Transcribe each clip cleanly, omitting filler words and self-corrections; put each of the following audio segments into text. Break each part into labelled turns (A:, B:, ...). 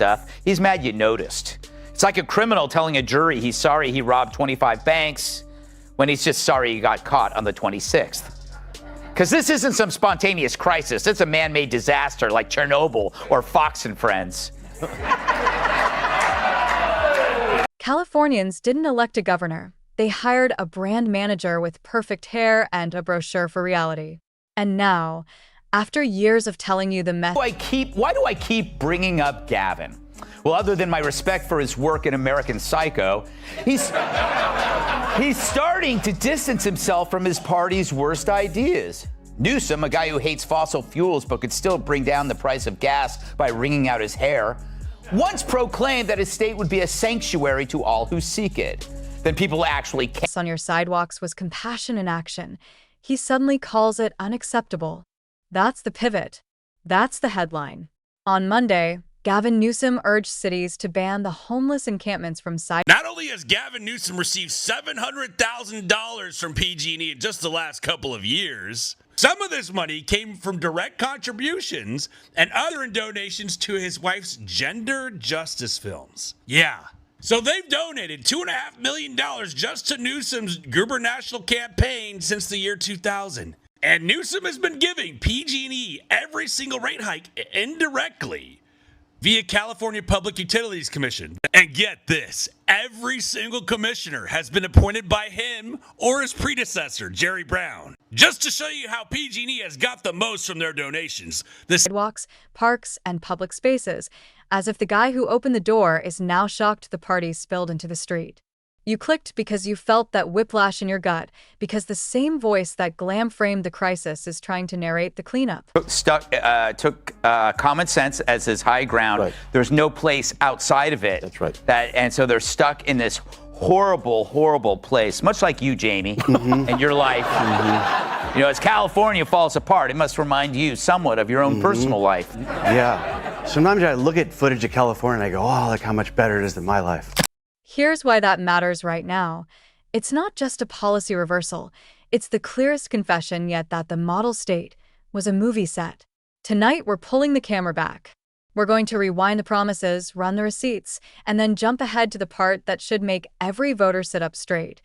A: stuff. He's mad you noticed. It's like a criminal telling a jury he's sorry he robbed 25 banks when he's just sorry he got caught on the 26th. Because this isn't some spontaneous crisis. It's a man-made disaster like Chernobyl or Fox and Friends.
B: Californians didn't elect a governor. They hired a brand manager with perfect hair and a brochure for reality. And now, after years of telling you the
A: Why do I keep bringing up Gavin? Well, other than my respect for his work in American Psycho, he's starting to distance himself from his party's worst ideas. Newsom, a guy who hates fossil fuels but could still bring down the price of gas by wringing out his hair, once proclaimed that his state would be a sanctuary to all who seek it. Then people actually
B: on your sidewalks was compassion in action. He suddenly calls it unacceptable. That's the pivot. That's the headline. On Monday, Gavin Newsom urged cities to ban the homeless encampments from sidewalks.
C: Not only has Gavin Newsom received $700,000 from PG&E in just the last couple of years, some of this money came from direct contributions and other donations to his wife's gender justice films. Yeah. So they've donated $2.5 million just to Newsom's gubernatorial campaign since the year 2000. And Newsom has been giving PG&E every single rate hike indirectly via California Public Utilities Commission. And get this, every single commissioner has been appointed by him or his predecessor, Jerry Brown. Just to show you how PG&E has got the most from their donations. The
B: sidewalks, parks, and public spaces, as if the guy who opened the door is now shocked the party spilled into the street. You clicked because you felt that whiplash in your gut, because the same voice that glam-framed the crisis is trying to narrate the cleanup.
A: Took common sense as his high ground.
D: Right.
A: There's no place outside of it.
D: That's right.
A: And so they're stuck in this horrible, horrible place, much like you, Jamie, and your life. You know, as California falls apart, it must remind you somewhat of your own personal life.
D: Yeah. Sometimes I look at footage of California and I go, oh, look how much better it is than my life.
B: Here's why that matters right now. It's not just a policy reversal. It's the clearest confession yet that the model state was a movie set. Tonight, we're pulling the camera back. We're going to rewind the promises, run the receipts, and then jump ahead to the part that should make every voter sit up straight.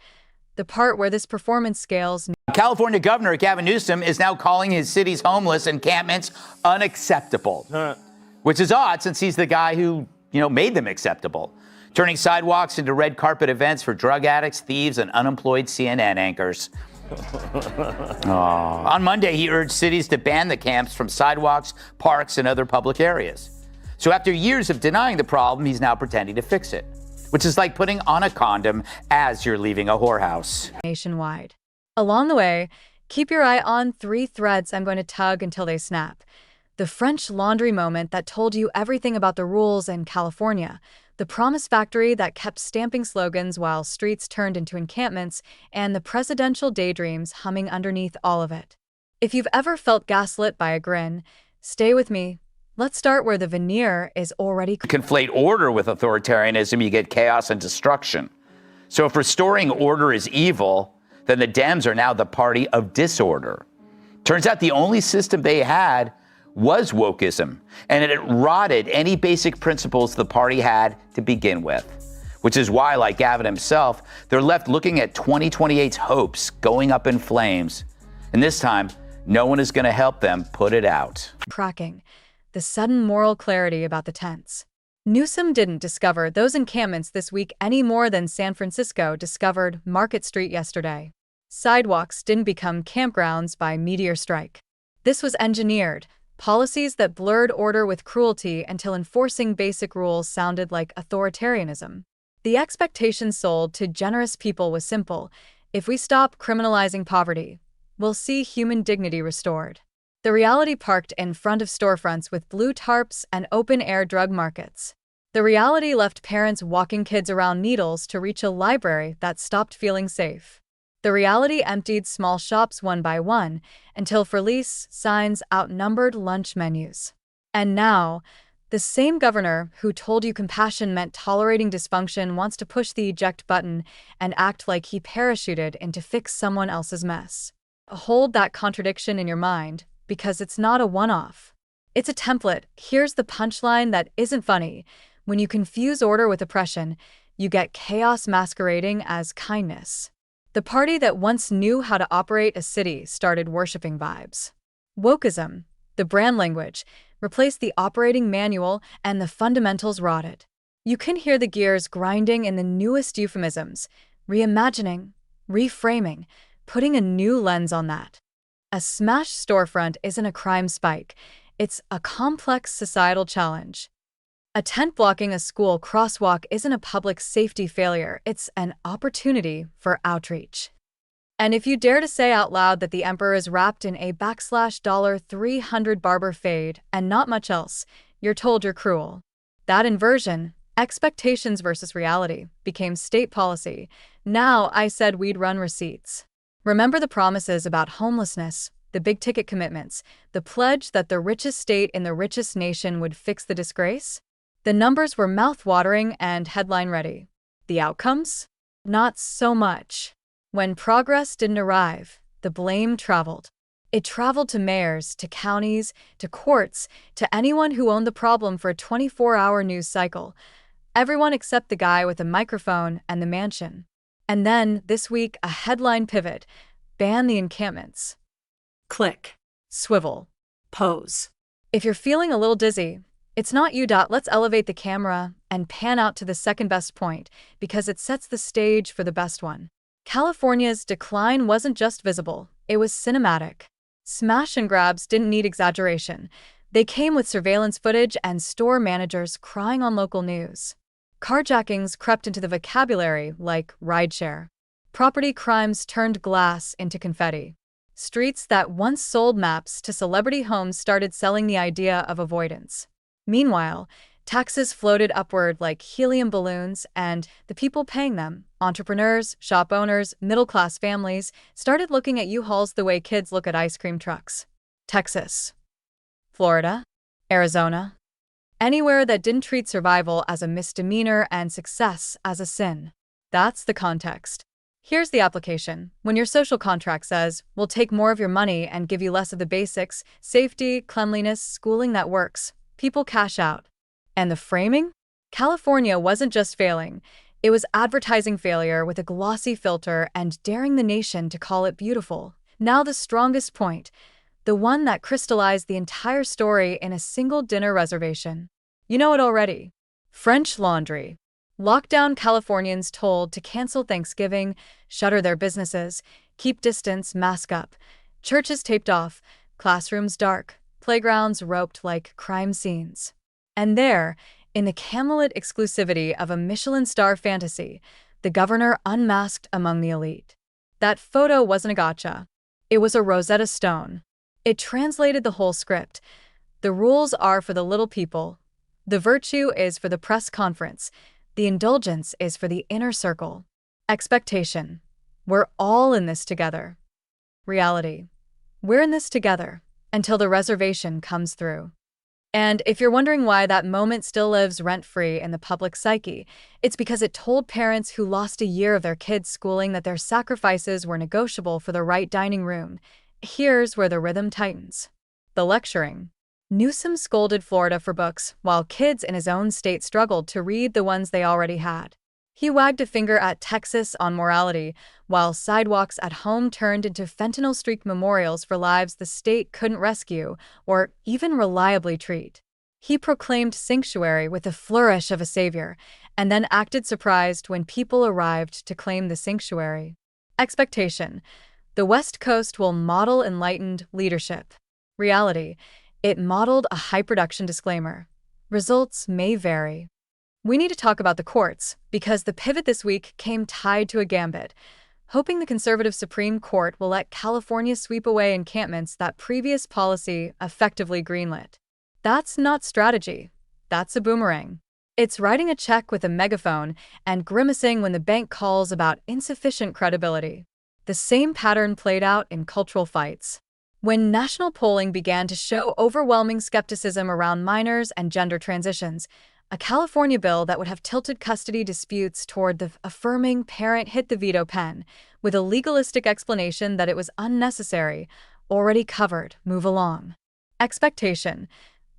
B: The part where this performance scales.
A: California Governor Gavin Newsom is now calling his city's homeless encampments unacceptable, which is odd since he's the guy who, made them acceptable, turning sidewalks into red carpet events for drug addicts, thieves, and unemployed CNN anchors. On Monday, he urged cities to ban the camps from sidewalks, parks, and other public areas. So after years of denying the problem, he's now pretending to fix it, which is like putting on a condom as you're leaving a whorehouse.
B: Nationwide. Along the way, keep your eye on 3 threads I'm going to tug until they snap. The French Laundry moment that told you everything about the rules in California, the promise factory that kept stamping slogans while streets turned into encampments, and the presidential daydreams humming underneath all of it. If you've ever felt gaslit by a grin, stay with me. Let's start where the veneer is already.
A: Conflate order with authoritarianism, you get chaos and destruction. So if restoring order is evil, then the Dems are now the party of disorder. Turns out the only system they had was wokeism, and it rotted any basic principles the party had to begin with, which is why, like Gavin himself, they're left looking at 2028's hopes going up in flames. And this time, no one is going to help them put it out.
B: Cracking. The sudden moral clarity about the tents. Newsom didn't discover those encampments this week any more than San Francisco discovered Market Street yesterday. Sidewalks didn't become campgrounds by meteor strike. This was engineered. Policies that blurred order with cruelty until enforcing basic rules sounded like authoritarianism. The expectation sold to generous people was simple. If we stop criminalizing poverty, we'll see human dignity restored. The reality parked in front of storefronts with blue tarps and open-air drug markets. The reality left parents walking kids around needles to reach a library that stopped feeling safe. The reality emptied small shops one by one until for lease signs outnumbered lunch menus. And now, the same governor who told you compassion meant tolerating dysfunction wants to push the eject button and act like he parachuted in to fix someone else's mess. Hold that contradiction in your mind, because it's not a one-off. It's a template. Here's the punchline that isn't funny. When you confuse order with oppression, you get chaos masquerading as kindness. The party that once knew how to operate a city started worshiping vibes. Wokeism, the brand language, replaced the operating manual and the fundamentals rotted. You can hear the gears grinding in the newest euphemisms, reimagining, reframing, putting a new lens on that. A smashed storefront isn't a crime spike, it's a complex societal challenge. A tent blocking a school crosswalk isn't a public safety failure, it's an opportunity for outreach. And if you dare to say out loud that the emperor is wrapped in a $300 barber fade and not much else, you're told you're cruel. That inversion, expectations versus reality, became state policy. Now I said we'd run receipts. Remember the promises about homelessness, the big-ticket commitments, the pledge that the richest state in the richest nation would fix the disgrace? The numbers were mouth-watering and headline-ready. The outcomes? Not so much. When progress didn't arrive, the blame traveled. It traveled to mayors, to counties, to courts, to anyone who owned the problem for a 24-hour news cycle. Everyone except the guy with the microphone and the mansion. And then, this week, a headline pivot. Ban the encampments. Click. Swivel. Pose. If you're feeling a little dizzy, it's not you. Let's elevate the camera and pan out to the second best point, because it sets the stage for the best one. California's decline wasn't just visible, it was cinematic. Smash and grabs didn't need exaggeration. They came with surveillance footage and store managers crying on local news. Carjackings crept into the vocabulary like rideshare. Property crimes turned glass into confetti. Streets that once sold maps to celebrity homes started selling the idea of avoidance. Meanwhile, taxes floated upward like helium balloons, and the people paying them, entrepreneurs, shop owners, middle-class families, started looking at U-Hauls the way kids look at ice cream trucks. Texas, Florida, Arizona, anywhere that didn't treat survival as a misdemeanor and success as a sin. That's the context. Here's the application. When your social contract says, we'll take more of your money and give you less of the basics, safety, cleanliness, schooling that works, people cash out. And the framing? California wasn't just failing. It was advertising failure with a glossy filter and daring the nation to call it beautiful. Now the strongest point, the one that crystallized the entire story in a single dinner reservation. You know it already. French Laundry. Lockdown Californians told to cancel Thanksgiving, shutter their businesses, keep distance, mask up. Churches taped off, classrooms dark, playgrounds roped like crime scenes. And there, in the Camelot exclusivity of a Michelin star fantasy, the governor unmasked among the elite. That photo wasn't a gotcha. It was a Rosetta Stone. It translated the whole script. The rules are for the little people. The virtue is for the press conference. The indulgence is for the inner circle. Expectation. We're all in this together. Reality. We're in this together until the reservation comes through. And if you're wondering why that moment still lives rent-free in the public psyche, it's because it told parents who lost a year of their kids' schooling that their sacrifices were negotiable for the right dining room. Here's where the rhythm tightens. The lecturing. Newsom scolded Florida for books, while kids in his own state struggled to read the ones they already had. He wagged a finger at Texas on morality, while sidewalks at home turned into fentanyl-streaked memorials for lives the state couldn't rescue or even reliably treat. He proclaimed sanctuary with the flourish of a savior, and then acted surprised when people arrived to claim the sanctuary. Expectation. The West Coast will model enlightened leadership. Reality. It modeled a high-production disclaimer. Results may vary. We need to talk about the courts, because the pivot this week came tied to a gambit, hoping the conservative Supreme Court will let California sweep away encampments that previous policy effectively greenlit. That's not strategy. That's a boomerang. It's writing a check with a megaphone and grimacing when the bank calls about insufficient credibility. The same pattern played out in cultural fights. When national polling began to show overwhelming skepticism around minors and gender transitions, a California bill that would have tilted custody disputes toward the affirming parent hit the veto pen, with a legalistic explanation that it was unnecessary, already covered, move along. Expectation.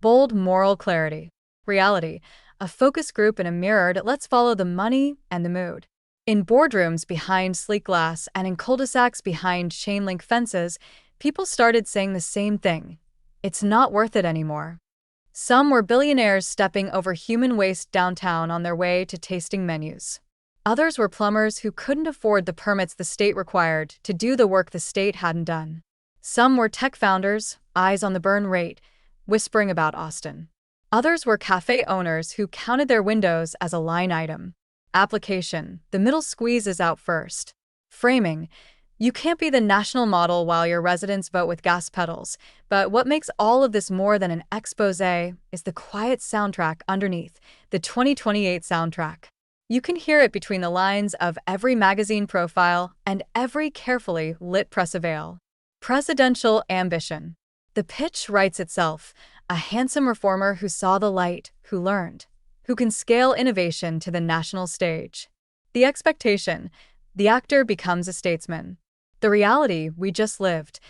B: Bold moral clarity. Reality. A focus group in a mirror that lets follow the money and the mood. In boardrooms behind sleek glass and in cul-de-sacs behind chain-link fences, people started saying the same thing. It's not worth it anymore. Some were billionaires stepping over human waste downtown on their way to tasting menus. Others were plumbers who couldn't afford the permits the state required to do the work the state hadn't done. Some were tech founders, eyes on the burn rate, whispering about Austin. Others were cafe owners who counted their windows as a line item. Application. The middle squeeze is out first. Framing. You can't be the national model while your residents vote with gas pedals. But what makes all of this more than an expose is the quiet soundtrack underneath, the 2028 soundtrack. You can hear it between the lines of every magazine profile and every carefully lit press avail. Presidential ambition. The pitch writes itself, a handsome reformer who saw the light, who learned, who can scale innovation to the national stage. The expectation. The actor becomes a statesman. The reality, we just lived.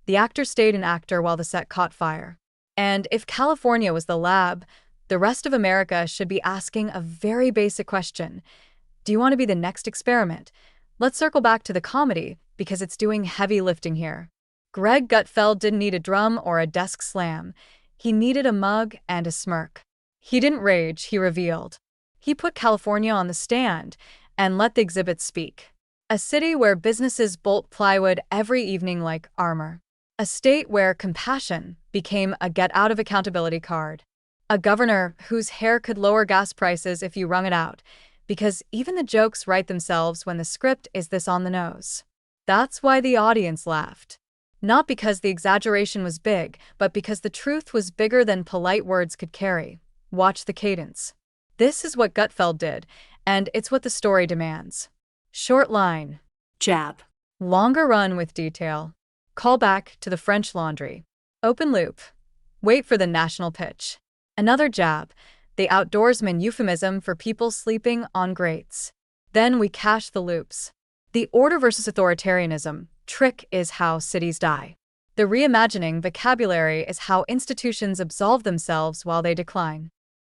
B: The actor stayed an actor while the set caught fire. And if California was the lab, the rest of America should be asking a very basic question. Do you want to be the next experiment? Let's circle back to the comedy, because it's doing heavy lifting here. Greg Gutfeld didn't need a drum or a desk slam. He needed a mug and a smirk. He didn't rage, he revealed. He put California on the stand and let the exhibit speak. A city where businesses bolt plywood every evening like armor. A state where compassion became a get-out-of-accountability card. A governor whose hair could lower gas prices if you wrung it out, because even the jokes write themselves when the script is this on the nose. That's why the audience laughed. Not because the exaggeration was big, but because the truth was bigger than polite words could carry. Watch the cadence. This is what Gutfeld did, and it's what the story demands. Short line.
E: Jab.
B: Longer run with detail. Call back to the French Laundry. Open loop. Wait for the national pitch. Another jab. The outdoorsman euphemism for people sleeping on grates. Then we cache the loops. The order versus authoritarianism trick is how cities die. The reimagining vocabulary is how institutions absolve themselves while they decline.